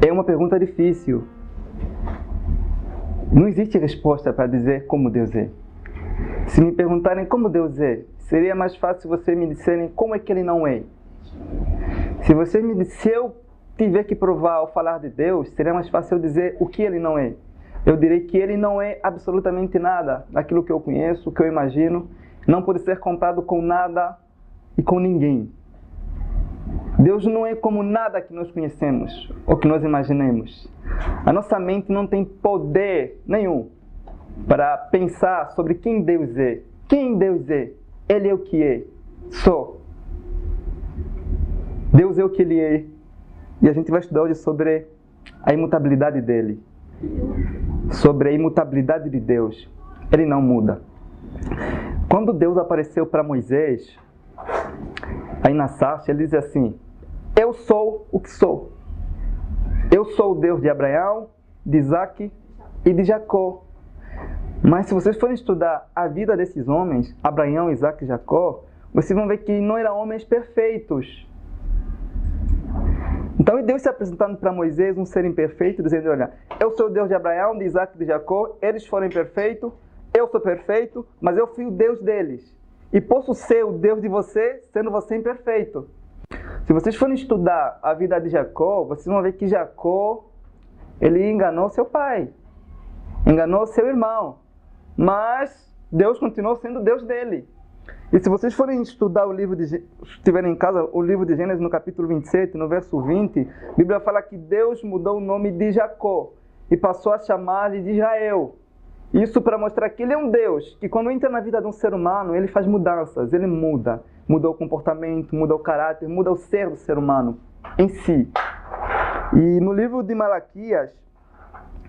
É uma pergunta difícil. Não existe resposta para dizer como Deus é. Se me perguntarem como Deus é, seria mais fácil vocês me disserem como é que Ele não é. Se eu tiver que provar ou falar de Deus, seria mais fácil eu dizer o que Ele não é. Eu direi que Ele não é absolutamente nada daquilo que eu conheço, que eu imagino. Não pode ser comparado com nada e com ninguém. Deus não é como nada que nós conhecemos ou que nós imaginemos. A nossa mente não tem poder nenhum para pensar sobre quem Deus é. Quem Deus é? Ele é o que é. Só. Deus é o que Ele é. E a gente vai estudar hoje sobre a imutabilidade dEle. Sobre a imutabilidade de Deus. Ele não muda. Quando Deus apareceu para Moisés, aí na sarça, Ele diz assim: eu sou o que sou. Eu sou o Deus de Abraão, de Isaac e de Jacó. Mas se vocês forem estudar a vida desses homens, Abraão, Isaac e Jacó, vocês vão ver que não eram homens perfeitos. Então Deus se apresentando para Moisés, um ser imperfeito, dizendo: olha, eu sou o Deus de Abraão, de Isaac e de Jacó, eles foram imperfeitos, eu sou perfeito, mas eu fui o Deus deles. E posso ser o Deus de você, sendo você imperfeito. Se vocês forem estudar a vida de Jacó, vocês vão ver que Jacó, ele enganou seu pai, enganou seu irmão, mas Deus continuou sendo Deus dele. E se vocês forem estudar o livro se tiverem em casa, o livro de Gênesis no capítulo 27, no verso 20, a Bíblia fala que Deus mudou o nome de Jacó e passou a chamar-lhe de Israel. Isso para mostrar que Ele é um Deus, que quando entra na vida de um ser humano, Ele faz mudanças, Ele muda. Muda o comportamento, muda o caráter, muda o ser do ser humano em si. E no livro de Malaquias,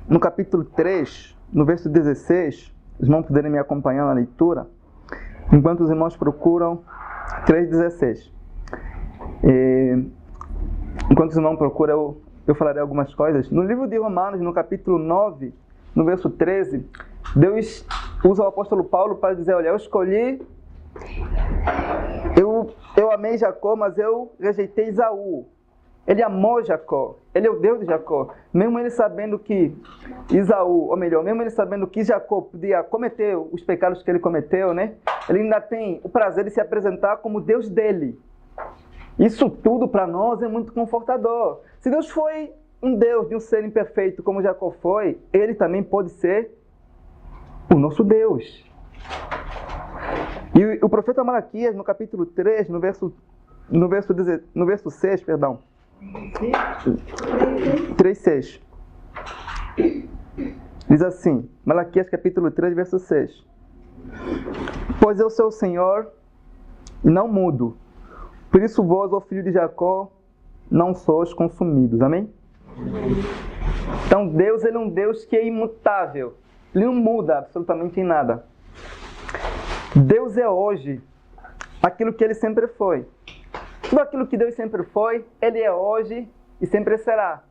no capítulo 3, no verso 16, os irmãos poderem me acompanhar na leitura, enquanto os irmãos procuram 3,16. Enquanto os irmãos procuram, eu falarei algumas coisas. No livro de Romanos, no capítulo 9, no verso 13, Deus usa o apóstolo Paulo para dizer: olha, eu amei Jacó, mas eu rejeitei Esaú. Ele amou Jacó, ele é o Deus de Jacó. Mesmo ele sabendo que Esaú, ou melhor, mesmo ele sabendo que Jacó podia cometer os pecados que ele cometeu, né? Ele ainda tem o prazer de se apresentar como Deus dele. Isso tudo para nós é muito confortador. Se Deus foi um Deus de um ser imperfeito como Jacó foi, Ele também pode ser o nosso Deus. E o profeta Malaquias, no capítulo 3, no verso 6, 3:6, diz assim, Malaquias capítulo 3, verso 6: pois eu sou o Senhor e não mudo, por isso vós, ó filho de Jacó, não sois consumidos. Amém? Então Deus, Ele é um Deus que é imutável. Ele não muda absolutamente em nada. Deus é hoje aquilo que Ele sempre foi. Tudo aquilo que Deus sempre foi, Ele é hoje e sempre será.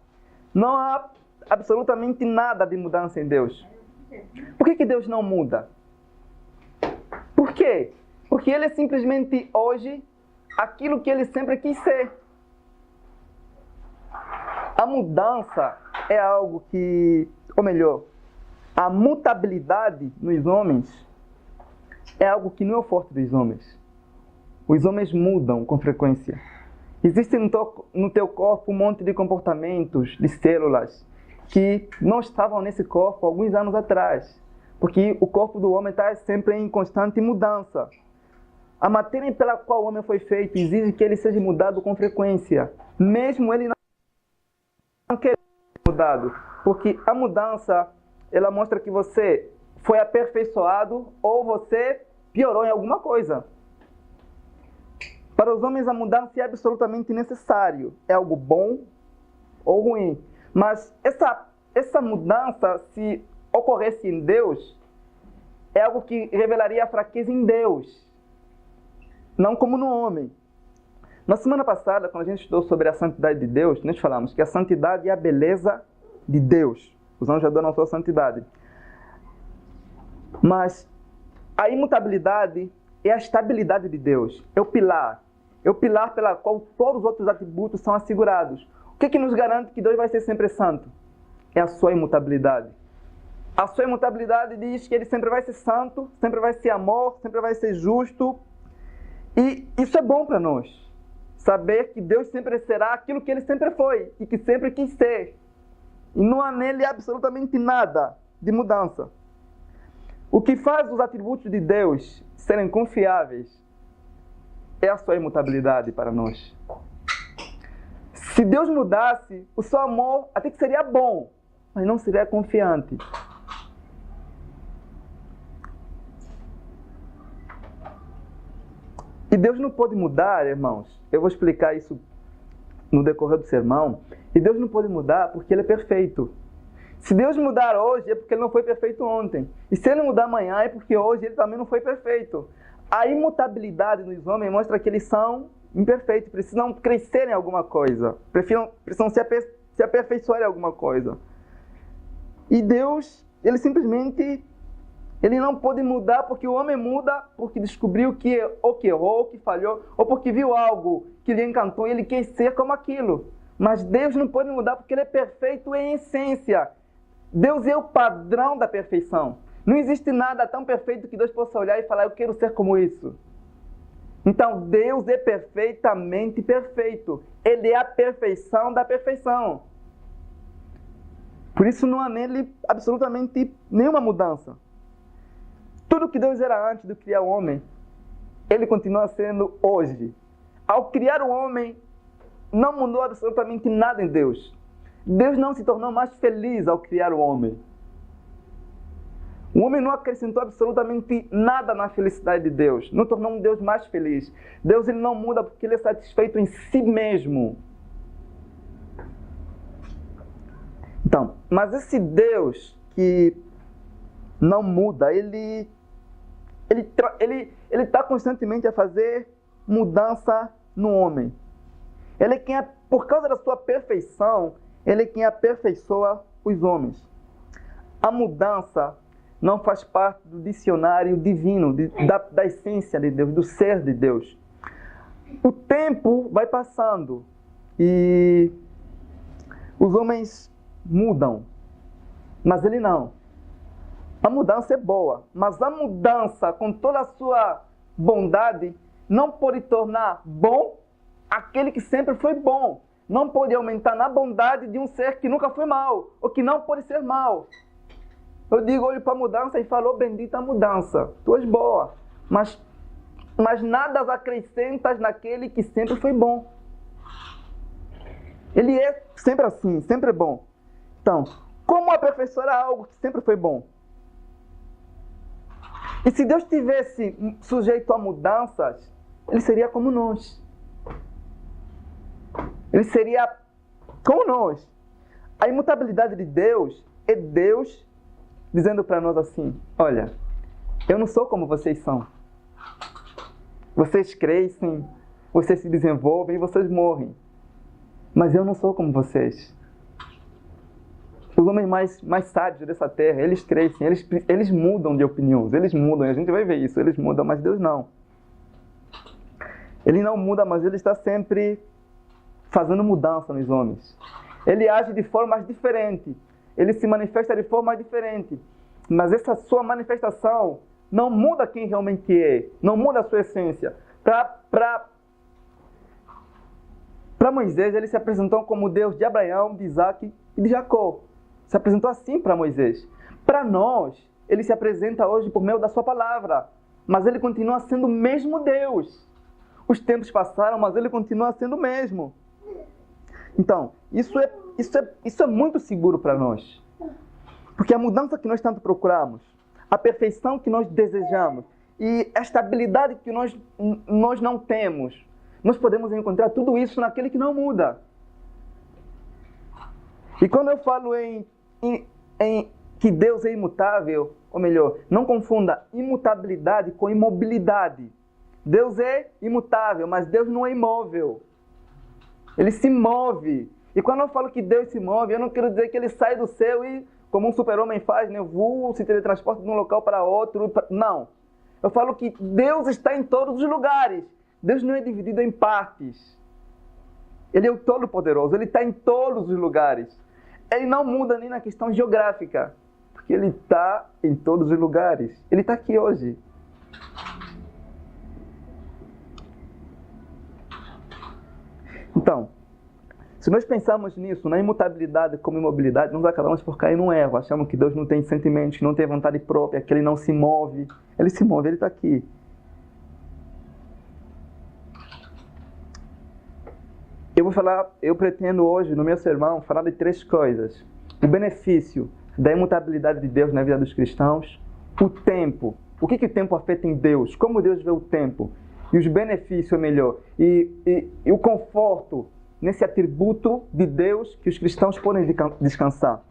Não há absolutamente nada de mudança em Deus. Por que Deus não muda? Por quê? Porque Ele é simplesmente hoje aquilo que Ele sempre quis ser. A mudança é algo que, ou melhor, a mutabilidade nos homens é algo que não é o forte dos homens. Os homens mudam com frequência. Existe no teu corpo um monte de comportamentos, de células, que não estavam nesse corpo alguns anos atrás. Porque o corpo do homem está sempre em constante mudança. A matéria pela qual o homem foi feito exige que ele seja mudado com frequência. Mesmo ele não quer ser mudado. Porque a mudança, ela mostra que você foi aperfeiçoado ou você piorou em alguma coisa. Para os homens, a mudança é absolutamente necessário. É algo bom ou ruim. Mas essa mudança, se ocorresse em Deus, é algo que revelaria a fraqueza em Deus, não como no homem. Na semana passada, quando a gente estudou sobre a santidade de Deus, nós falamos que a santidade é a beleza de Deus. Os anjos adoram a sua santidade. Mas a imutabilidade é a estabilidade de Deus. É o pilar. É o pilar pela qual todos os outros atributos são assegurados. O que nos garante que Deus vai ser sempre santo? É a sua imutabilidade. A sua imutabilidade diz que Ele sempre vai ser santo, sempre vai ser amor, sempre vai ser justo. E isso é bom para nós. Saber que Deus sempre será aquilo que Ele sempre foi e que sempre quis ser. E não há nele absolutamente nada de mudança. O que faz os atributos de Deus serem confiáveis é a sua imutabilidade para nós. Se Deus mudasse, o seu amor até que seria bom, mas não seria confiante. E Deus não pode mudar, irmãos. Eu vou explicar isso no decorrer do sermão. E Deus não pode mudar porque Ele é perfeito. Se Deus mudar hoje, é porque Ele não foi perfeito ontem. E se Ele mudar amanhã, é porque hoje Ele também não foi perfeito. A imutabilidade nos homens mostra que eles são imperfeitos, precisam crescer em alguma coisa, precisam se aperfeiçoar em alguma coisa. E Deus, Ele simplesmente, Ele não pode mudar porque o homem muda porque descobriu que ou que errou, ou que falhou, ou porque viu algo que lhe encantou e ele quer ser como aquilo. Mas Deus não pode mudar porque Ele é perfeito em essência. Deus é o padrão da perfeição. Não existe nada tão perfeito que Deus possa olhar e falar, eu quero ser como isso. Então, Deus é perfeitamente perfeito. Ele é a perfeição da perfeição. Por isso não há nele absolutamente nenhuma mudança. Tudo que Deus era antes de criar o homem, Ele continua sendo hoje. Ao criar o homem, não mudou absolutamente nada em Deus. Deus não se tornou mais feliz ao criar o homem. O homem não acrescentou absolutamente nada na felicidade de Deus. Não tornou um Deus mais feliz. Deus ele não muda porque Ele é satisfeito em si mesmo. Então, mas esse Deus que não muda, Ele está constantemente a fazer mudança no homem. Ele é quem, por causa da sua perfeição, Ele é quem aperfeiçoa os homens. A mudança não faz parte do dicionário divino, da essência de Deus, do ser de Deus. O tempo vai passando e os homens mudam, mas Ele não. A mudança é boa, mas a mudança, com toda a sua bondade, não pode tornar bom aquele que sempre foi bom. Não pode aumentar na bondade de um ser que nunca foi mal, ou que não pode ser mal. Eu digo, olho para a mudança e falo, oh, bendita mudança, tu és boa. Mas nada acrescentas naquele que sempre foi bom. Ele é sempre assim, sempre bom. Então, como aperfeiçoar algo que sempre foi bom? E se Deus tivesse sujeito a mudanças, Ele seria como nós. Ele seria como nós. A imutabilidade de Deus é Deus dizendo para nós assim, olha, eu não sou como vocês são. Vocês crescem, vocês se desenvolvem e vocês morrem. Mas eu não sou como vocês. Os homens mais sábios dessa terra, eles crescem, eles mudam de opiniões, eles mudam, a gente vai ver isso, eles mudam, mas Deus não. Ele não muda, mas Ele está sempre fazendo mudança nos homens. Ele age de formas diferentes, Ele se manifesta de forma diferente, mas essa sua manifestação não muda quem realmente é, não muda a sua essência. Para Moisés, Ele se apresentou como Deus de Abraão, de Isaac e de Jacó. Se apresentou assim para Moisés. Para nós, Ele se apresenta hoje por meio da sua palavra, mas Ele continua sendo o mesmo Deus. Os tempos passaram, mas Ele continua sendo o mesmo. Então, isso é muito seguro para nós. Porque a mudança que nós tanto procuramos, a perfeição que nós desejamos e a estabilidade que nós não temos, nós podemos encontrar tudo isso naquele que não muda. E quando eu falo em que Deus é imutável, ou melhor, não confunda imutabilidade com imobilidade. Deus é imutável, mas Deus não é imóvel. Ele se move. E quando eu falo que Deus se move, eu não quero dizer que Ele sai do céu e, como um super-homem faz, né, voa, se teletransporta de um local para outro. Não. Eu falo que Deus está em todos os lugares. Deus não é dividido em partes. Ele é o Todo-Poderoso, Ele está em todos os lugares. Ele não muda nem na questão geográfica, porque Ele está em todos os lugares. Ele está aqui hoje. Então, se nós pensarmos nisso, na imutabilidade como imobilidade, nós acabamos por cair num erro. Achamos que Deus não tem sentimentos, que não tem vontade própria, que Ele não se move. Ele se move, Ele está aqui. Eu pretendo hoje, no meu sermão, falar de 3 coisas. O benefício da imutabilidade de Deus na vida dos cristãos, o tempo. O que o tempo afeta em Deus? Como Deus vê o tempo? E os benefícios, melhor. E o conforto nesse atributo de Deus que os cristãos podem descansar.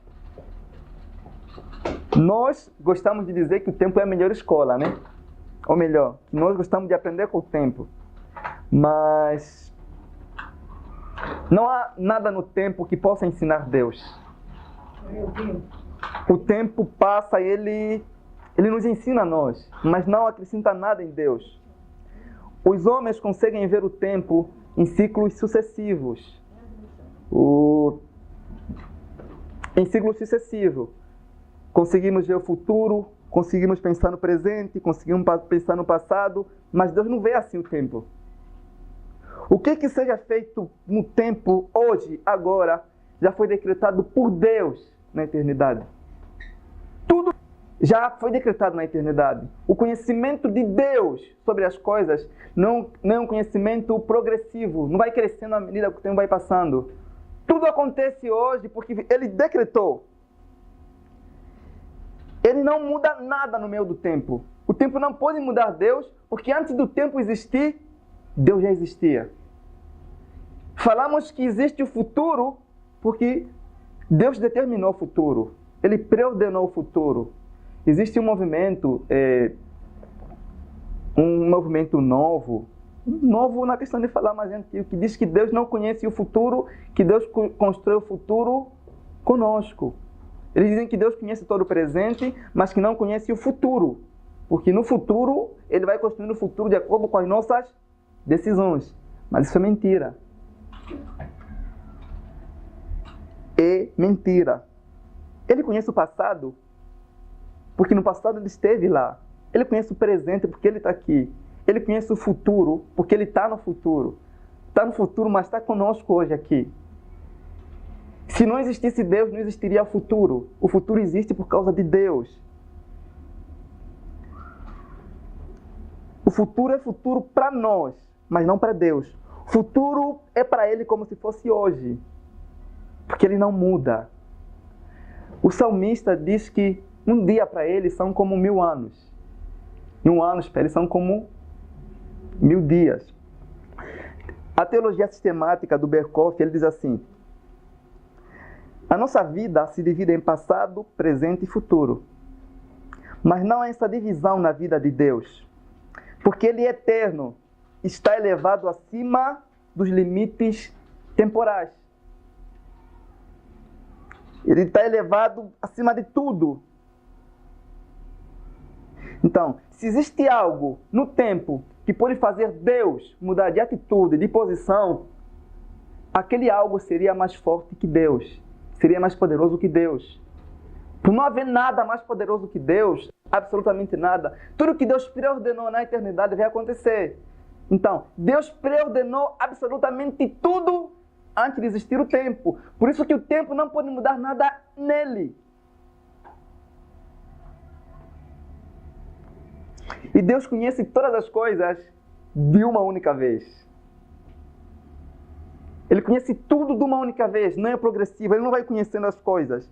Nós gostamos de dizer que o tempo é a melhor escola, né? Ou melhor, que nós gostamos de aprender com o tempo. Mas não há nada no tempo que possa ensinar Deus. O tempo passa e ele nos ensina a nós, mas não acrescenta nada em Deus. Os homens conseguem ver o tempo em ciclos sucessivos. Em ciclos sucessivos. Conseguimos ver o futuro, conseguimos pensar no presente, conseguimos pensar no passado, mas Deus não vê assim o tempo. O que seja feito no tempo, hoje, agora, já foi decretado por Deus na eternidade. Tudo já foi decretado na eternidade. O conhecimento de Deus sobre as coisas não é um conhecimento progressivo, não vai crescendo à medida que o tempo vai passando. Tudo acontece hoje porque Ele decretou. Ele não muda nada no meio do tempo. O tempo não pode mudar Deus, porque antes do tempo existir, Deus já existia. Falamos que existe o futuro porque Deus determinou o futuro. Ele preordenou o futuro. Existe um movimento novo na questão de falar mais antigo, que diz que Deus não conhece o futuro, que Deus constrói o futuro conosco. Eles dizem que Deus conhece todo o presente, mas que não conhece o futuro. Porque no futuro, Ele vai construindo o futuro de acordo com as nossas decisões. Mas isso é mentira. É mentira. Ele conhece o passado, porque no passado Ele esteve lá. Ele conhece o presente, porque Ele está aqui. Ele conhece o futuro, porque Ele está no futuro. Está no futuro, mas está conosco hoje aqui. Se não existisse Deus, não existiria o futuro. O futuro existe por causa de Deus. O futuro é futuro para nós, mas não para Deus. O futuro é para Ele como se fosse hoje, porque Ele não muda. O salmista diz que um dia para Ele são como 1000 anos. E 1 ano para Ele são como 1000 dias. A teologia sistemática do Berkhoff, ele diz assim: a nossa vida se divide em passado, presente e futuro. Mas não há essa divisão na vida de Deus, porque Ele é eterno, está elevado acima dos limites temporais. Ele está elevado acima de tudo. Então, se existe algo no tempo que pode fazer Deus mudar de atitude, de posição, aquele algo seria mais forte que Deus, seria mais poderoso que Deus. Por não haver nada mais poderoso que Deus, absolutamente nada, tudo que Deus preordenou na eternidade vai acontecer. Então, Deus preordenou absolutamente tudo antes de existir o tempo. Por isso que o tempo não pode mudar nada nele. E Deus conhece todas as coisas de uma única vez. Ele conhece tudo de uma única vez, não é progressivo, Ele não vai conhecendo as coisas.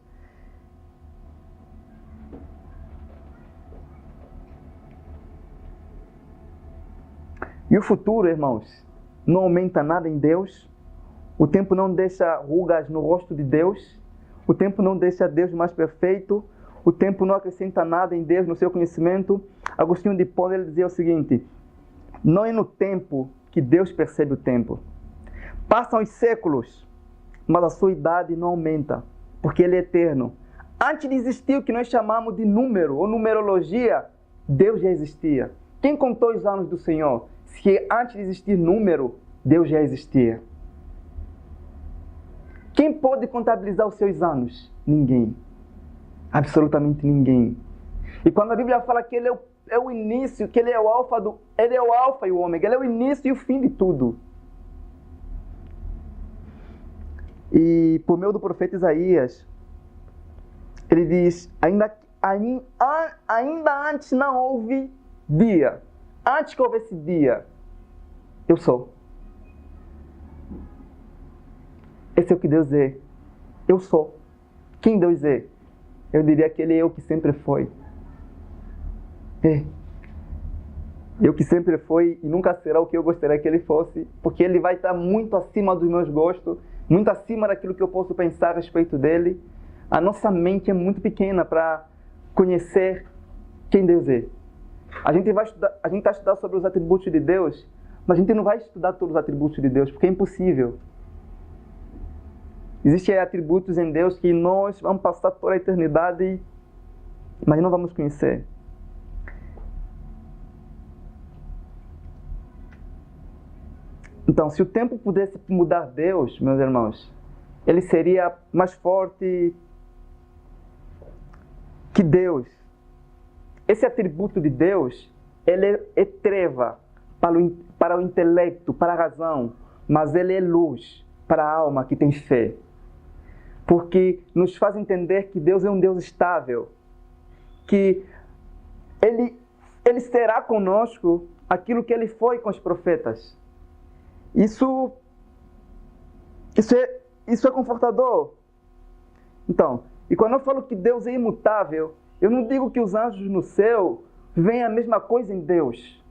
E o futuro, irmãos, não aumenta nada em Deus. O tempo não deixa rugas no rosto de Deus. O tempo não deixa Deus mais perfeito. O tempo não acrescenta nada em Deus, no seu conhecimento. Agostinho de Hipona, ele dizia o seguinte: não é no tempo que Deus percebe o tempo. Passam os séculos, mas a sua idade não aumenta, porque Ele é eterno. Antes de existir o que nós chamamos de número ou numerologia, Deus já existia. Quem contou os anos do Senhor? Se antes de existir número, Deus já existia. Quem pode contabilizar os seus anos? Ninguém. Absolutamente ninguém. E quando a Bíblia fala que Ele é o início, que Ele é o alfa Ele é o alfa e o ômega, Ele é o início e o fim de tudo. E por meio do profeta Isaías, ele diz, ainda antes não houve dia. Antes que houvesse dia, eu sou. Esse é o que Deus é. Eu sou. Quem Deus é? Eu diria que Ele é o que sempre foi. É. Eu que sempre foi e nunca será o que eu gostaria que Ele fosse, porque Ele vai estar muito acima dos meus gostos, muito acima daquilo que eu posso pensar a respeito dEle. A nossa mente é muito pequena para conhecer quem Deus é. A gente vai estudar sobre os atributos de Deus, mas a gente não vai estudar todos os atributos de Deus, porque é impossível. Existem atributos em Deus que nós vamos passar toda a eternidade, mas não vamos conhecer. Então, se o tempo pudesse mudar Deus, meus irmãos, Ele seria mais forte que Deus. Esse atributo de Deus, ele é treva para o intelecto, para a razão, mas ele é luz para a alma que tem fé. Porque nos faz entender que Deus é um Deus estável, que Ele será conosco aquilo que Ele foi com os profetas. Isso é confortador. Então, e quando eu falo que Deus é imutável, eu não digo que os anjos no céu veem a mesma coisa em Deus.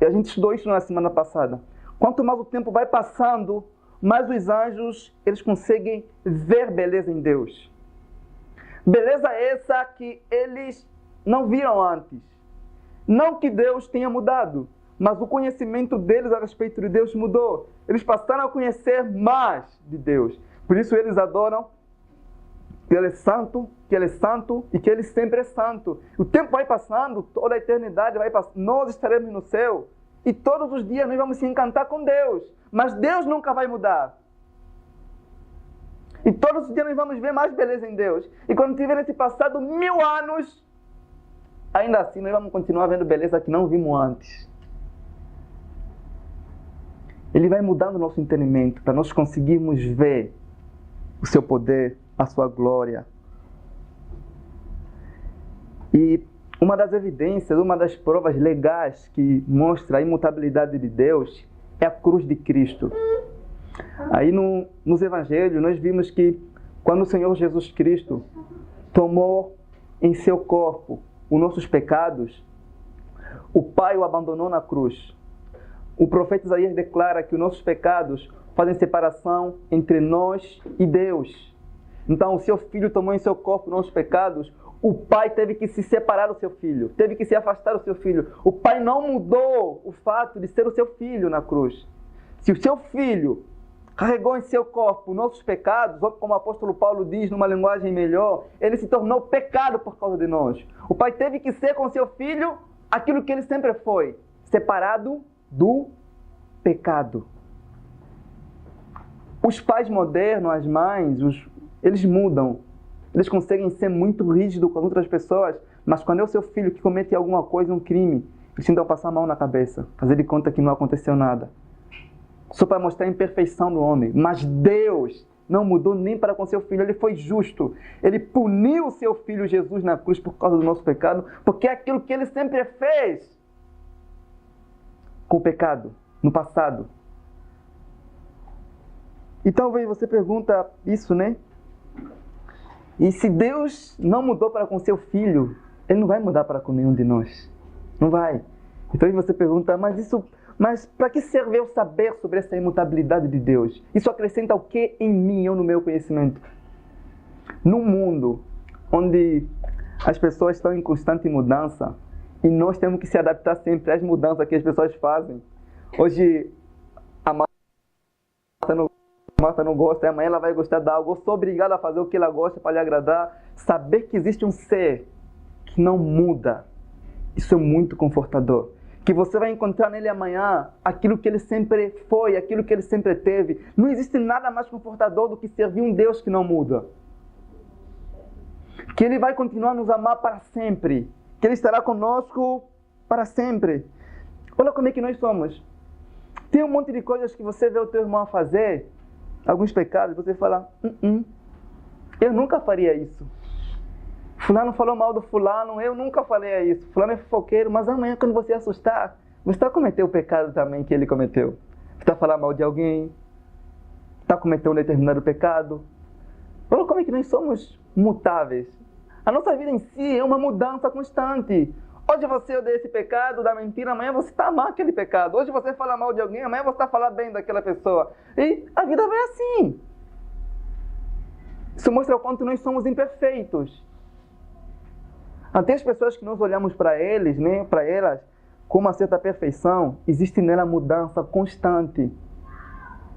A gente estudou isso na semana passada. Quanto mais o tempo vai passando, mais os anjos eles conseguem ver beleza em Deus. Beleza essa que eles não viram antes. Não que Deus tenha mudado, mas o conhecimento deles a respeito de Deus mudou. Eles passaram a conhecer mais de Deus. Por isso eles adoram que Ele é santo e que Ele sempre é santo. O tempo vai passando, toda a eternidade vai passando. Nós estaremos no céu e todos os dias nós vamos se encantar com Deus. Mas Deus nunca vai mudar. E todos os dias nós vamos ver mais beleza em Deus. E quando tiverem se passado 1000 anos, ainda assim nós vamos continuar vendo beleza que não vimos antes. Ele vai mudando o nosso entendimento para nós conseguirmos ver o seu poder, a sua glória. E uma das evidências, uma das provas legais que mostra a imutabilidade de Deus é a cruz de Cristo. Aí nos evangelhos nós vimos que quando o Senhor Jesus Cristo tomou em seu corpo os nossos pecados, o Pai o abandonou na cruz. O profeta Isaías declara que os nossos pecados fazem separação entre nós e Deus. Então o seu filho tomou em seu corpo os nossos pecados, o pai teve que se separar do seu filho, teve que se afastar do seu filho. O pai não mudou o fato de ser o seu filho na cruz. Se o seu filho carregou em seu corpo nossos pecados, ou como o apóstolo Paulo diz numa linguagem melhor, ele se tornou pecado por causa de nós. O pai teve que ser com seu filho aquilo que ele sempre foi, separado do pecado. Os pais modernos, as mães, eles mudam. Eles conseguem ser muito rígidos com as outras pessoas, mas quando é o seu filho que comete alguma coisa, um crime, eles tentam passar a mão na cabeça, fazer de conta que não aconteceu nada. Só para mostrar a imperfeição do homem. Mas Deus não mudou nem para com seu filho. Ele foi justo. Ele puniu o seu filho Jesus na cruz por causa do nosso pecado, porque é aquilo que ele sempre fez com o pecado no passado. E talvez você pergunta isso, né? E se Deus não mudou para com seu filho, Ele não vai mudar para com nenhum de nós. Não vai. Então você pergunta, mas para que serve eu saber sobre essa imutabilidade de Deus? Isso acrescenta o que em mim ou no meu conhecimento? Num mundo onde as pessoas estão em constante mudança e nós temos que se adaptar sempre às mudanças que as pessoas fazem. Hoje a Marta não gosta, e amanhã ela vai gostar de algo. Eu sou obrigado a fazer o que ela gosta para lhe agradar. Saber que existe um ser que não muda, isso é muito confortador. que você vai encontrar nele amanhã aquilo que ele sempre foi, aquilo que ele sempre teve. Não existe nada mais confortador do que servir um Deus que não muda. Que ele vai continuar a nos amar para sempre. Que ele estará conosco para sempre. Olha como é que nós somos. Tem um monte de coisas que você vê o teu irmão fazer, alguns pecados, você fala, eu nunca faria isso. Fulano falou mal do fulano, eu nunca faria isso. Fulano é fofoqueiro, mas amanhã quando você assustar, você está cometendo o pecado também que ele cometeu. Você está falando mal de alguém, está cometendo um determinado pecado. Olha como é que nós somos mutáveis. A nossa vida em si é uma mudança constante. Hoje você odeia esse pecado da mentira, amanhã você está a amar aquele pecado. Hoje você fala mal de alguém, amanhã você está a falar bem daquela pessoa. E a vida vai assim. Isso mostra o quanto nós somos imperfeitos. Até as pessoas que nós olhamos para eles, né, para elas, com uma certa perfeição, existe nela mudança constante.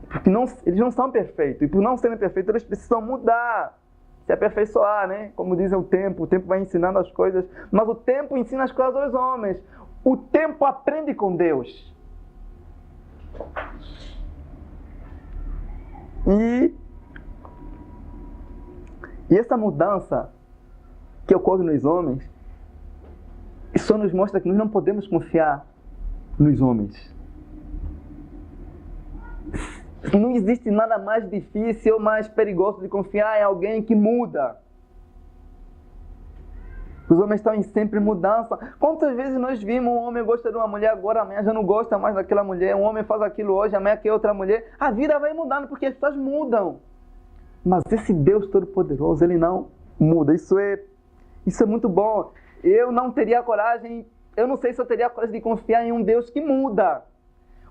Porque eles não são perfeitos. E por não serem perfeitos, eles precisam mudar. Se aperfeiçoar, né? Como diz o tempo vai ensinando as coisas, mas o tempo ensina as coisas aos homens. O tempo aprende com Deus. E essa mudança que ocorre nos homens, só nos mostra que nós não podemos confiar nos homens. Não existe nada mais difícil ou mais perigoso de confiar em alguém que muda. Os homens estão em sempre mudança. Quantas vezes nós vimos um homem gosta de uma mulher agora, amanhã já não gosta mais daquela mulher. Um homem faz aquilo hoje, amanhã quer outra mulher. A vida vai mudando porque as pessoas mudam. Mas esse Deus Todo-Poderoso, Ele não muda. Isso é muito bom. Eu não teria coragem, eu não sei se eu teria coragem de confiar em um Deus que muda.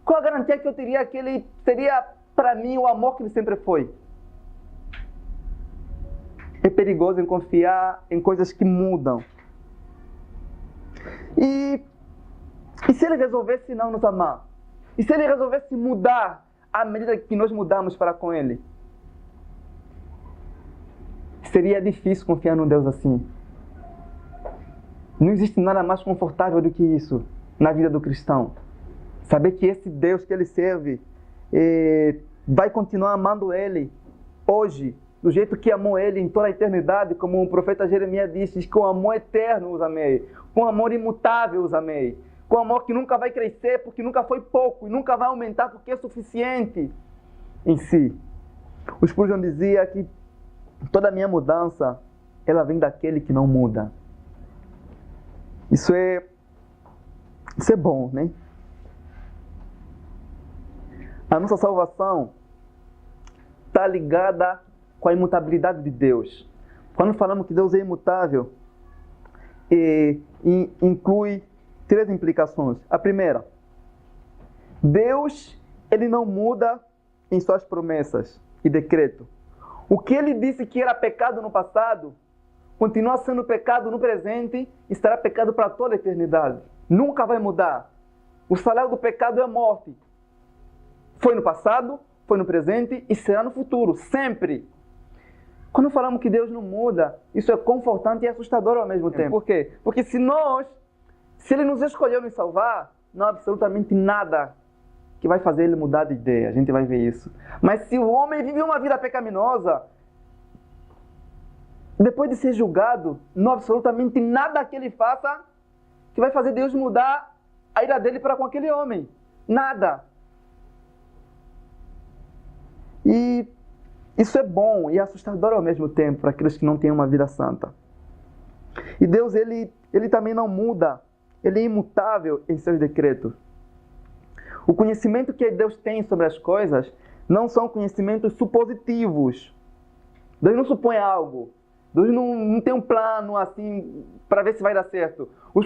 Qual a garantia que eu teria que Ele seria para mim o amor que Ele sempre foi? É perigoso em confiar em coisas que mudam. E se Ele resolvesse não nos amar? E se Ele resolvesse mudar à medida que nós mudamos para com Ele? Seria difícil confiar num Deus assim. Não existe nada mais confortável do que isso na vida do cristão. Saber que esse Deus que ele serve vai continuar amando ele hoje, do jeito que amou ele em toda a eternidade, como o profeta Jeremias diz, com amor eterno os amei, com amor imutável os amei, com amor que nunca vai crescer porque nunca foi pouco e nunca vai aumentar porque é suficiente em si. O Spurgeon dizia que toda a minha mudança, ela vem daquele que não muda. Isso é bom, né? A nossa salvação está ligada com a imutabilidade de Deus. Quando falamos que Deus é imutável, inclui 3 implicações. A primeira, Deus, Ele não muda em suas promessas e decreto. O que Ele disse que era pecado no passado, continua sendo pecado no presente e será pecado para toda a eternidade. Nunca vai mudar. O salário do pecado é a morte. Foi no passado, foi no presente e será no futuro, sempre. Quando falamos que Deus não muda, isso é confortante e assustador ao mesmo tempo. Por quê? Porque se Ele nos escolheu nos salvar, não há absolutamente nada que vai fazer Ele mudar de ideia. A gente vai ver isso. Mas se o homem vive uma vida pecaminosa, depois de ser julgado, não há absolutamente nada que ele faça que vai fazer Deus mudar a ira dele para com aquele homem. Nada. E isso é bom e assustador ao mesmo tempo para aqueles que não têm uma vida santa. E Deus, Ele também não muda. Ele é imutável em seus decretos. O conhecimento que Deus tem sobre as coisas não são conhecimentos supositivos. Deus não supõe algo. Deus não tem um plano assim para ver se vai dar certo. O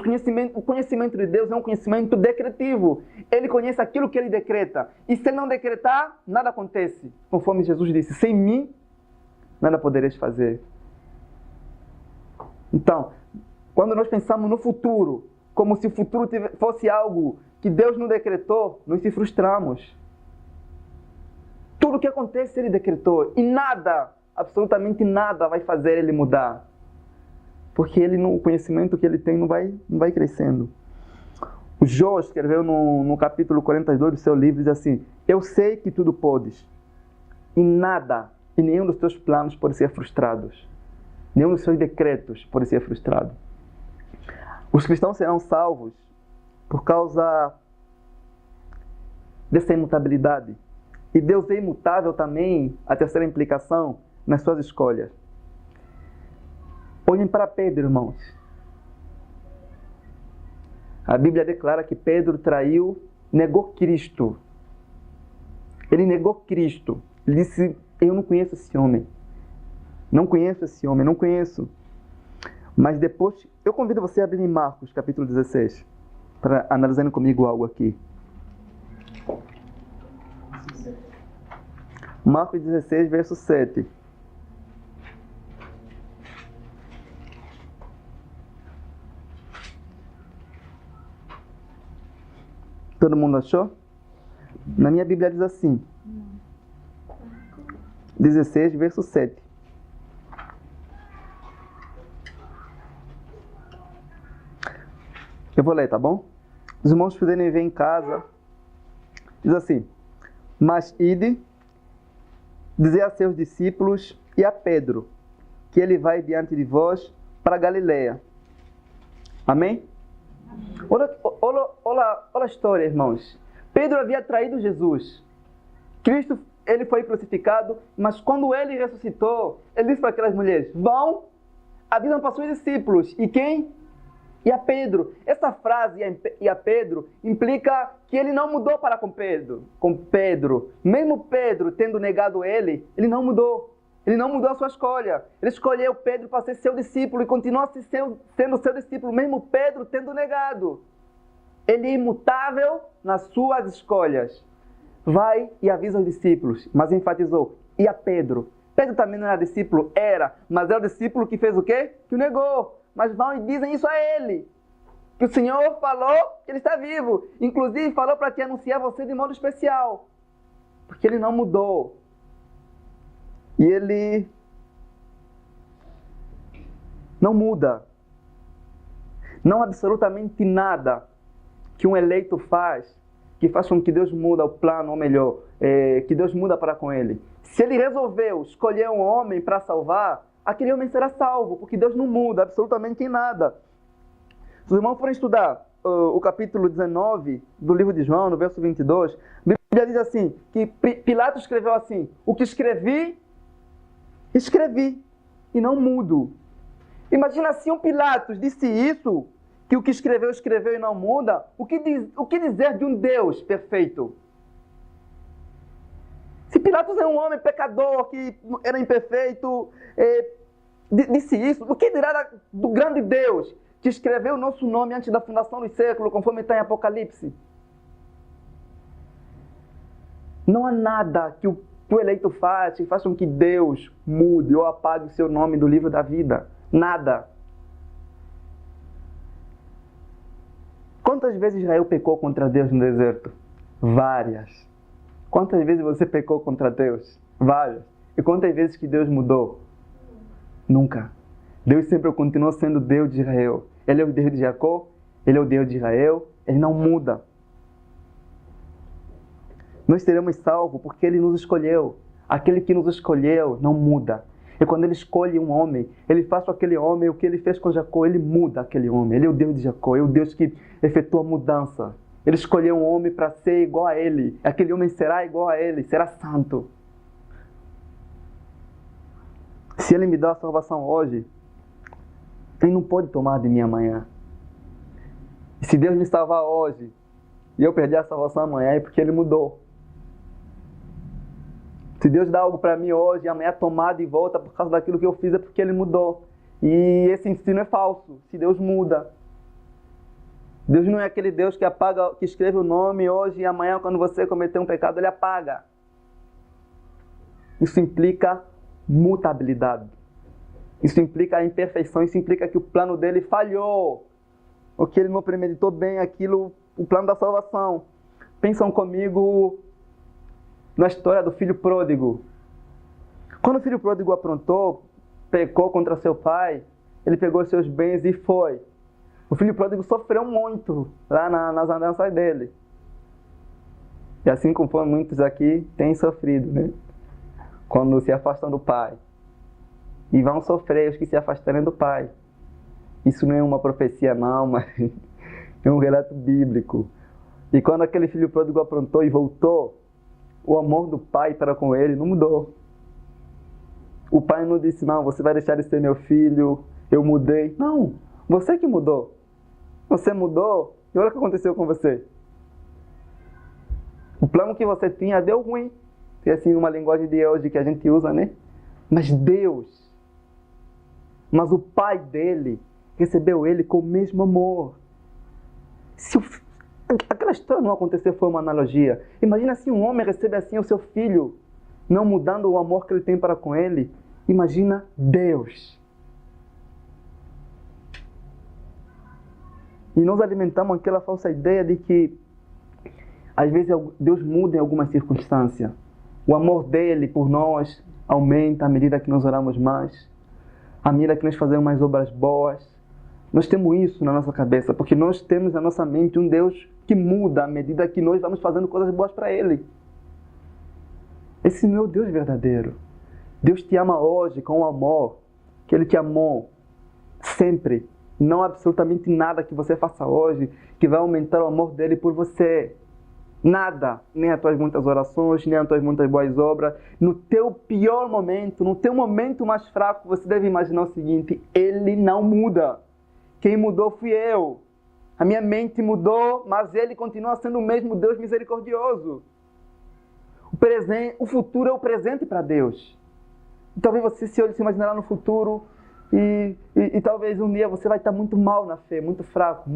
conhecimento de Deus é um conhecimento decretivo. Ele conhece aquilo que Ele decreta. E se Ele não decretar, nada acontece. Conforme Jesus disse, sem mim, nada podereis fazer. Então, quando nós pensamos no futuro, como se o futuro fosse algo que Deus não decretou, nós se frustramos. Tudo o que acontece, Ele decretou. E nada, absolutamente nada vai fazer Ele mudar. Porque o conhecimento que Ele tem não vai crescendo. O Jó escreveu no capítulo 42 do seu livro, diz assim: eu sei que tudo podes, e nada, e nenhum dos teus planos pode ser frustrado. Nenhum dos seus decretos pode ser frustrado. Os cristãos serão salvos por causa dessa imutabilidade. E Deus é imutável também, a terceira implicação, nas suas escolhas. Olhem para Pedro, irmãos. A Bíblia declara que Pedro traiu, negou Cristo. Ele negou Cristo. Ele disse: eu não conheço esse homem. Não conheço esse homem, não conheço. Mas depois, eu convido você a abrir em Marcos, capítulo 16, para analisarem comigo algo aqui. Marcos 16, verso 7. Todo mundo achou? Na minha Bíblia diz assim. 16, verso 7. Eu vou ler, tá bom? Os irmãos puderem ver em casa. Diz assim: mas ide, dizer a seus discípulos e a Pedro, que ele vai diante de vós para a Galileia. Amém? Olha a história, irmãos. Pedro havia traído Jesus. Cristo, ele foi crucificado, mas quando ele ressuscitou, ele disse para aquelas mulheres: vão, avisam para os seus discípulos. E quem? E a Pedro. Essa frase, e a Pedro, implica que ele não mudou para com Pedro. Mesmo Pedro tendo negado ele não mudou. Ele não mudou a sua escolha. Ele escolheu Pedro para ser seu discípulo e continua sendo seu discípulo, mesmo Pedro tendo negado. Ele é imutável nas suas escolhas. Vai e avisa os discípulos, mas enfatizou: e a Pedro? Pedro também não era discípulo? Era, mas era o discípulo que fez o quê? Que o negou. Mas vão e dizem isso a ele. Que o Senhor falou que ele está vivo. Inclusive falou para te anunciar você de modo especial. Porque ele não mudou. E ele não muda. Não absolutamente nada que um eleito faz, que faz com que Deus muda o plano, ou melhor, que Deus muda para com ele. Se ele resolveu escolher um homem para salvar, aquele homem será salvo, porque Deus não muda absolutamente em nada. Se os irmãos forem estudar o capítulo 19 do livro de João, no verso 22, a Bíblia diz assim, que Pilatos escreveu assim: o que escrevi, e não mudo. Imagina se um Pilatos disse isso, que o que escreveu e não muda, o que dizer de um Deus perfeito? Se Pilatos é um homem pecador, que era imperfeito, disse isso, o que dirá do grande Deus, que escreveu o nosso nome antes da fundação do século, conforme está em Apocalipse? Não há nada que o eleito faz que faça com que Deus mude ou apague o seu nome do livro da vida. Nada. Quantas vezes Israel pecou contra Deus no deserto? Várias. Quantas vezes você pecou contra Deus? Várias. E quantas vezes que Deus mudou? Nunca. Deus sempre continuou sendo Deus de Israel. Ele é o Deus de Jacó, Ele é o Deus de Israel, Ele não muda. Nós seremos salvos porque Ele nos escolheu. Aquele que nos escolheu não muda. E quando Ele escolhe um homem, Ele faz com aquele homem o que Ele fez com Jacó, Ele muda aquele homem. Ele é o Deus de Jacó, é o Deus que efetua a mudança. Ele escolheu um homem para ser igual a Ele. Aquele homem será igual a Ele, será santo. Se Ele me dá a salvação hoje, Ele não pode tomar de mim amanhã. E se Deus me salvar hoje, e eu perder a salvação amanhã, é porque Ele mudou. Se Deus dá algo para mim hoje e amanhã tomar de volta por causa daquilo que eu fiz, é porque Ele mudou. E esse ensino é falso. Se Deus muda. Deus não é aquele Deus que apaga, que escreve o nome hoje e amanhã, quando você cometer um pecado, Ele apaga. Isso implica mutabilidade. Isso implica a imperfeição. Isso implica que o plano dele falhou. Ou que Ele não premeditou bem aquilo, o plano da salvação. Pensam comigo na história do filho pródigo. Quando o filho pródigo aprontou, pecou contra seu pai, ele pegou seus bens e foi. O filho pródigo sofreu muito lá nas andanças dele. E assim como muitos aqui têm sofrido, né? Quando se afastam do Pai. E vão sofrer os que se afastarem do Pai. Isso não é uma profecia não, mas é um relato bíblico. E quando aquele filho pródigo aprontou e voltou, o amor do Pai para com ele não mudou. O Pai não disse, não, você vai deixar de ser meu filho, eu mudei. Não, você que mudou. Você mudou e olha o que aconteceu com você. O plano que você tinha deu ruim. É assim uma linguagem de hoje que a gente usa, né? Mas Deus, mas o Pai dele recebeu ele com o mesmo amor. Se aquela história não aconteceu, foi uma analogia. Imagina se um homem recebe assim o seu filho, não mudando o amor que ele tem para com ele. Imagina Deus. E nós alimentamos aquela falsa ideia de que às vezes Deus muda em alguma circunstância. O amor dele por nós aumenta à medida que nós oramos mais, à medida que nós fazemos mais obras boas. Nós temos isso na nossa cabeça, porque nós temos na nossa mente um Deus que muda à medida que nós vamos fazendo coisas boas para Ele. Esse não é o Deus verdadeiro. Deus te ama hoje com o amor que Ele te amou sempre. Não há absolutamente nada que você faça hoje que vai aumentar o amor dele por você. Nada, nem as tuas muitas orações, nem as tuas muitas boas obras. No teu pior momento, no teu momento mais fraco, você deve imaginar o seguinte: Ele não muda. Quem mudou fui eu. A minha mente mudou, mas Ele continua sendo o mesmo Deus misericordioso. O futuro é o presente para Deus. E talvez você se imaginará no futuro e talvez um dia você vai estar muito mal na fé, muito fraco.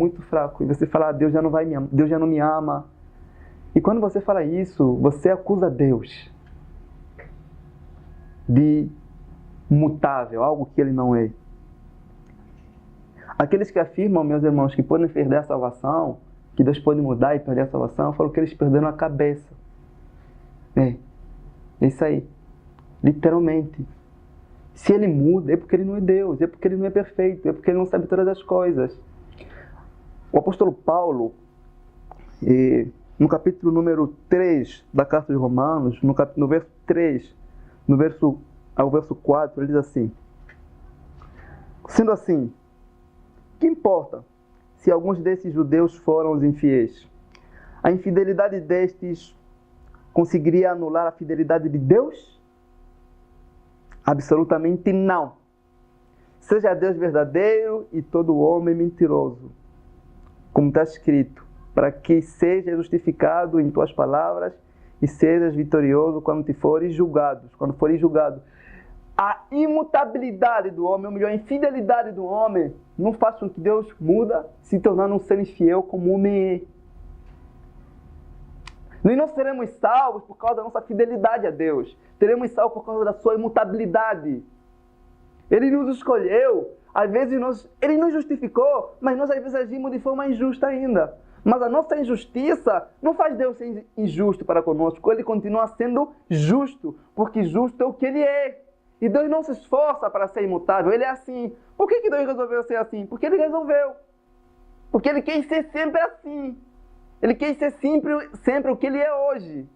E você falar, Deus já não me ama. E quando você fala isso, você acusa Deus de mutável, algo que Ele não é. Aqueles que afirmam, meus irmãos, que podem perder a salvação, que Deus pode mudar e perder a salvação, eu falo que eles perderam a cabeça. É isso aí. Literalmente. Se Ele muda, é porque Ele não é Deus, é porque Ele não é perfeito, é porque Ele não sabe todas as coisas. O apóstolo Paulo, no capítulo número 3 da carta de Romanos, no verso 3, ao verso 4, ele diz assim: sendo assim, que importa se alguns desses judeus foram os infiéis? A infidelidade destes conseguiria anular a fidelidade de Deus? Absolutamente não. Seja Deus verdadeiro e todo homem mentiroso, como está escrito, para que seja justificado em tuas palavras e sejas vitorioso quando fores julgado. A imutabilidade do homem, ou melhor, a infidelidade do homem, não faz com que Deus muda, se tornando um ser infiel como o homem é. Nós não seremos salvos por causa da nossa fidelidade a Deus. Teremos salvos por causa da sua imutabilidade. Ele nos escolheu, às vezes Ele nos justificou, mas nós às vezes agimos de forma injusta ainda. Mas a nossa injustiça não faz Deus ser injusto para conosco. Ele continua sendo justo, porque justo é o que Ele é. E Deus não se esforça para ser imutável, Ele é assim. Por que Deus resolveu ser assim? Porque Ele resolveu. Porque Ele quer ser sempre assim. Ele quer ser sempre o que Ele é hoje.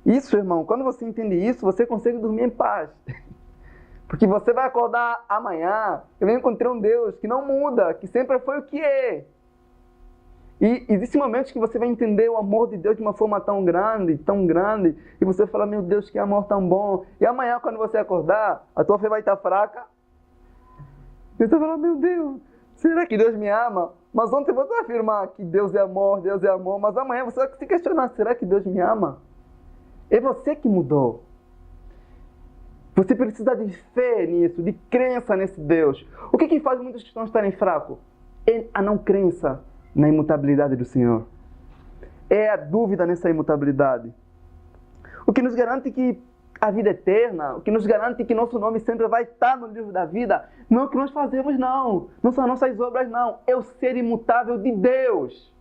Isso, irmão, quando você entende isso, você consegue dormir em paz. Porque você vai acordar amanhã, eu encontrei um Deus que não muda, que sempre foi o que é. E existem momentos que você vai entender o amor de Deus de uma forma tão grande, e você fala, meu Deus, que amor tão bom. E amanhã, quando você acordar, a tua fé vai estar fraca. E você vai falar, meu Deus, será que Deus me ama? Mas ontem você vai afirmar que Deus é amor, mas amanhã você vai se questionar, será que Deus me ama? É você que mudou. Você precisa de fé nisso, de crença nesse Deus. O que faz muitos cristãos estarem fracos? É a não crença na imutabilidade do Senhor. É a dúvida nessa imutabilidade. O que nos garante que a vida é eterna, o que nos garante que nosso nome sempre vai estar no livro da vida, não é o que nós fazemos, não são as nossas obras, não. É o ser imutável de Deus.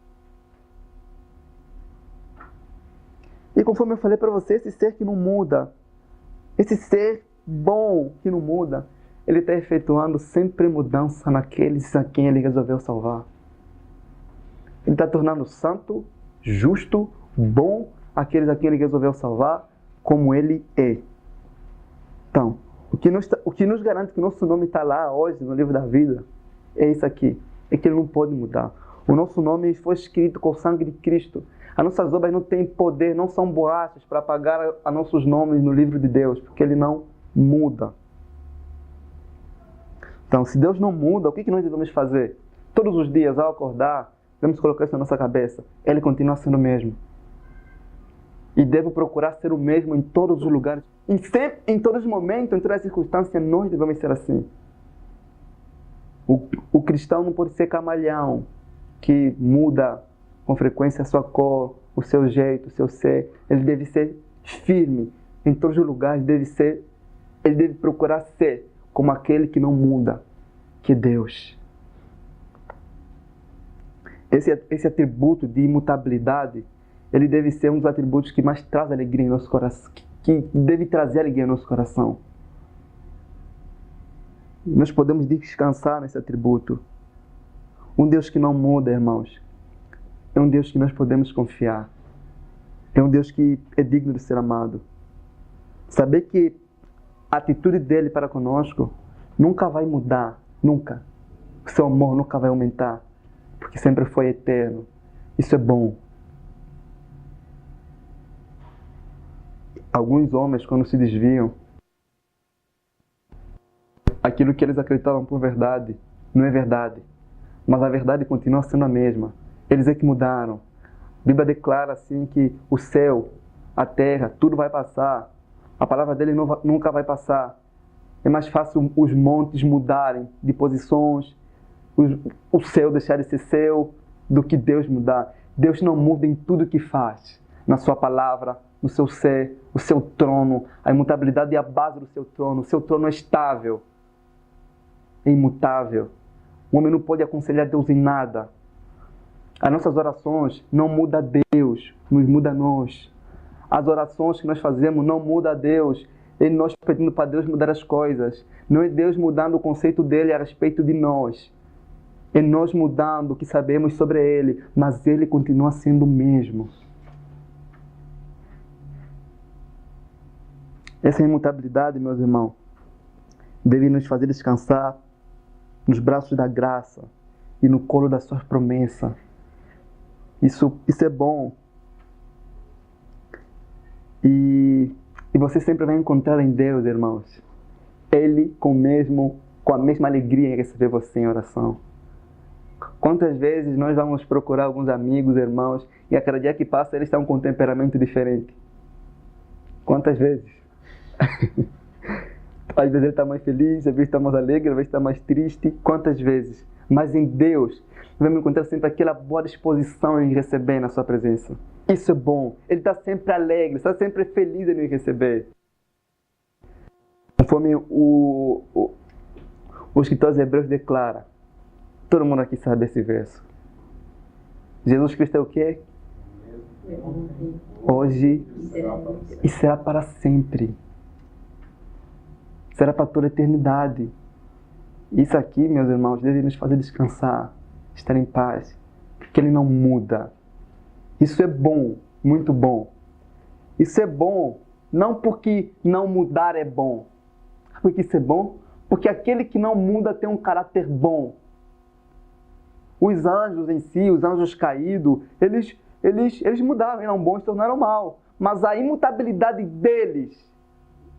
E conforme eu falei para você, esse ser que não muda, esse ser bom que não muda, Ele está efetuando sempre mudança naqueles a quem Ele resolveu salvar. Ele está tornando santo, justo, bom aqueles a quem Ele resolveu salvar, como Ele é. Então, o que nos garante que o nosso nome está lá hoje no livro da vida é isso aqui, é que Ele não pode mudar. O nosso nome foi escrito com o sangue de Cristo. As nossas obras não têm poder, não são borrachas para apagar a nossos nomes no livro de Deus, porque Ele não muda. Então, se Deus não muda, o que nós devemos fazer? Todos os dias, ao acordar, devemos colocar isso na nossa cabeça. Ele continua sendo o mesmo. E devo procurar ser o mesmo em todos os lugares. Em todos os momentos, em todas as circunstâncias, nós devemos ser assim. O cristão não pode ser camaleão, que muda com frequência a sua cor, o seu jeito, o seu ser. Ele deve ser firme. Em todos os lugares, ele deve procurar ser como aquele que não muda, que é Deus. Esse atributo de imutabilidade, ele deve ser um dos atributos que mais traz alegria em nosso coração, que deve trazer alegria em nosso coração. Nós podemos descansar nesse atributo. Um Deus que não muda, irmãos, é um Deus que nós podemos confiar. É um Deus que é digno de ser amado. Saber que a atitude dele para conosco nunca vai mudar, nunca. O seu amor nunca vai aumentar, porque sempre foi eterno. Isso é bom. Alguns homens, quando se desviam, aquilo que eles acreditavam por verdade, não é verdade. Mas a verdade continua sendo a mesma. Eles é que mudaram. A Bíblia declara assim que o céu, a terra, tudo vai passar. A palavra dele nunca vai passar. É mais fácil os montes mudarem de posições, o céu deixar de ser céu, do que Deus mudar. Deus não muda em tudo que faz. Na sua palavra, no seu ser, o seu trono. A imutabilidade é a base do seu trono. O seu trono é estável, é imutável. O homem não pode aconselhar Deus em nada. As nossas orações não mudam Deus, nos muda nós. As orações que nós fazemos não mudam Deus. É nós pedindo para Deus mudar as coisas. Não é Deus mudando o conceito dele a respeito de nós. É nós mudando o que sabemos sobre ele, mas ele continua sendo o mesmo. Essa imutabilidade, meus irmãos, deve nos fazer descansar nos braços da graça e no colo da sua promessa. Isso é bom. E você sempre vai encontrar em Deus, irmãos, Ele com a mesma alegria em receber você em oração. Quantas vezes nós vamos procurar alguns amigos, irmãos, e a cada dia que passa eles estão com um temperamento diferente? Quantas vezes? Às vezes ele está mais feliz, às vezes está mais alegre, às vezes está mais triste. Quantas vezes? Mas em Deus, vamos encontrar sempre aquela boa disposição em receber na sua presença. Isso é bom. Ele está sempre alegre, está sempre feliz em nos receber. Conforme o escritor aos Hebreus declara, todo mundo aqui sabe esse verso. Jesus Cristo é o quê? Hoje e será para sempre. Será para toda a eternidade. Isso aqui, meus irmãos, deve nos fazer descansar, estar em paz, porque Ele não muda. Isso é bom, muito bom. Isso é bom, não porque não mudar é bom. Porque isso é bom? Porque aquele que não muda tem um caráter bom. Os anjos em si, os anjos caídos, eles mudaram, eram bons e se tornaram mal. Mas a imutabilidade deles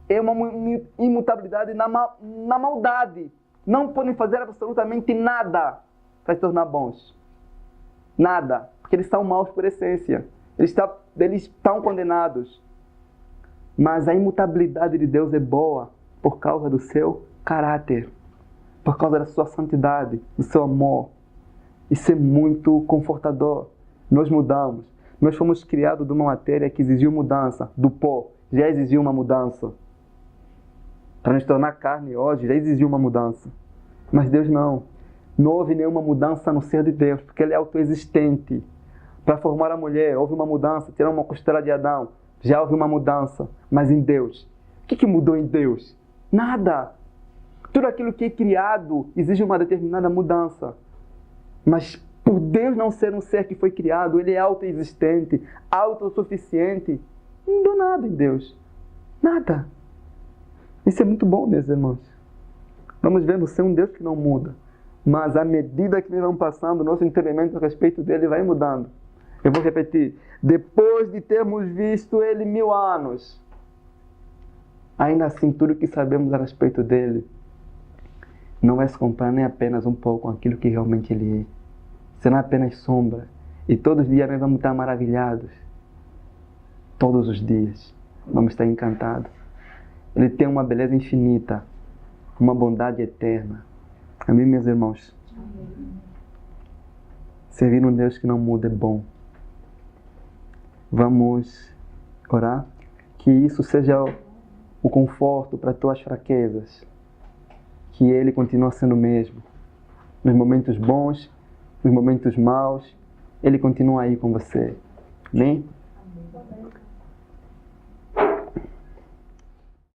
é uma imutabilidade na maldade. Não podem fazer absolutamente nada para se tornar bons. Nada. Porque eles são maus por essência. Eles estão condenados. Mas a imutabilidade de Deus é boa por causa do seu caráter. Por causa da sua santidade, do seu amor. Isso é muito confortador. Nós mudamos. Nós fomos criados de uma matéria que exigiu mudança. Do pó. Já exigiu uma mudança. Para nos tornar carne hoje, já exigiu uma mudança. Mas Deus não. Não houve nenhuma mudança no ser de Deus, porque Ele é autoexistente. Para formar a mulher, houve uma mudança. Tirar uma costela de Adão, já houve uma mudança. Mas em Deus, o que mudou em Deus? Nada. Tudo aquilo que é criado exige uma determinada mudança. Mas por Deus não ser um ser que foi criado, Ele é autoexistente, autossuficiente. Não mudou nada em Deus. Nada. Isso é muito bom, meus irmãos. Vamos ver no ser um Deus que não muda. Mas à medida que nós vamos passando, nosso entendimento a respeito dele vai mudando. Eu vou repetir. Depois de termos visto Ele 1000 anos, ainda assim tudo que sabemos a respeito dele não vai se comparar nem apenas um pouco com aquilo que realmente Ele é. Será apenas sombra. E todos os dias nós vamos estar maravilhados. Todos os dias. Vamos estar encantados. Ele tem uma beleza infinita. Uma bondade eterna. Amém, meus irmãos? Servir um Deus que não muda é bom. Vamos orar. Que isso seja o conforto para tuas fraquezas. Que Ele continue sendo o mesmo. Nos momentos bons, nos momentos maus, Ele continua aí com você. Amém?